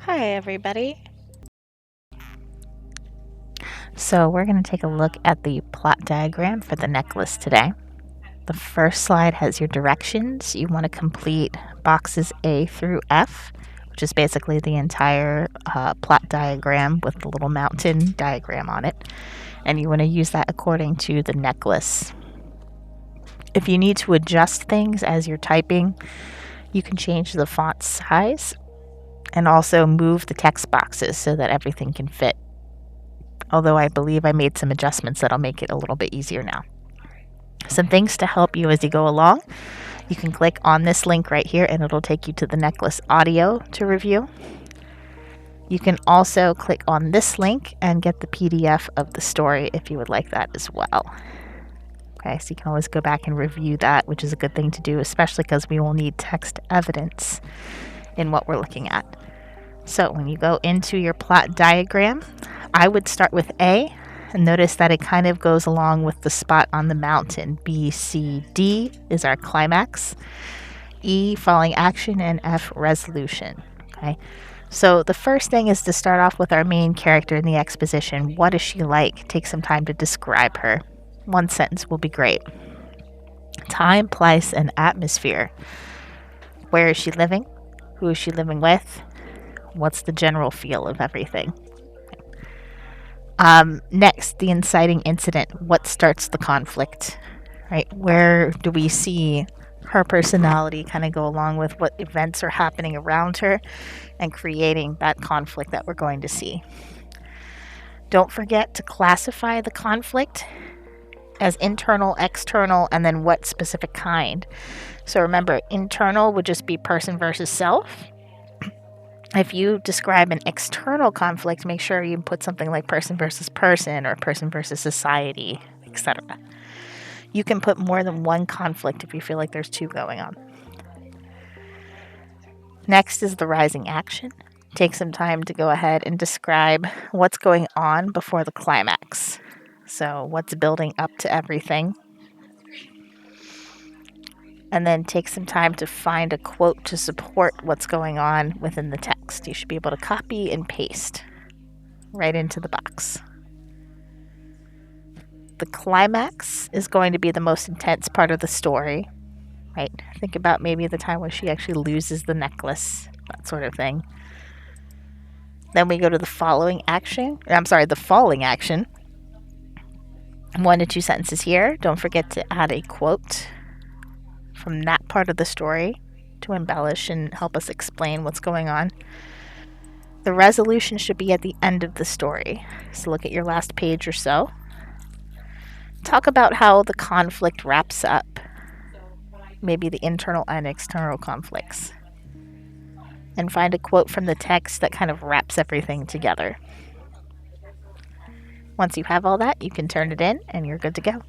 Hi, everybody. So we're going to take a look at the plot diagram for the necklace today. The first slide has your directions. You want to complete boxes A through F, which is basically the entire plot diagram with the little mountain diagram on it. And you want to use that according to the necklace. If you need to adjust things as you're typing, you can change the font size and also move the text boxes so that everything can fit. Although I believe I made some adjustments that'll make it a little bit easier now. Some things to help you as you go along. You can click on this link right here and it'll take you to the necklace audio to review. You can also click on this link and get the PDF of the story if you would like that as well. Okay, so you can always go back and review that, which is a good thing to do, especially because we will need text evidence in what we're looking at. So when you go into your plot diagram, I would start with A and notice that it kind of goes along with the spot on the mountain. B, C, D is our climax, E, falling action, and F, resolution. Okay, so the first thing is to start off with our main character in the exposition. What is she like? Take some time to describe her. One sentence will be great. Time, place, and atmosphere. Where is she living? Who is she living with? What's the general feel of everything? Next, the inciting incident. What starts the conflict? Right? Where do we see her personality kind of go along with what events are happening around her and creating that conflict that we're going to see? Don't forget to classify the conflict as internal, external, and then what specific kind. So remember, internal would just be person versus self. If you describe an external conflict, make sure you put something like person versus person or person versus society, etc. You can put more than one conflict if you feel like there's two going on. Next is the rising action. Take some time to go ahead and describe what's going on before the climax. So what's building up to everything. And then take some time to find a quote to support what's going on within the text. You should be able to copy and paste right into the box. The climax is going to be the most intense part of the story, right? Think about maybe the time when she actually loses the necklace, that sort of thing. Then we go to the falling action. 1 to 2 sentences here. Don't forget to add a quote from that part of the story to embellish and help us explain what's going on. The resolution should be at the end of the story. So look at your last page or so. Talk about how the conflict wraps up, maybe the internal and external conflicts. And find a quote from the text that kind of wraps everything together. Once you have all that, you can turn it in and you're good to go.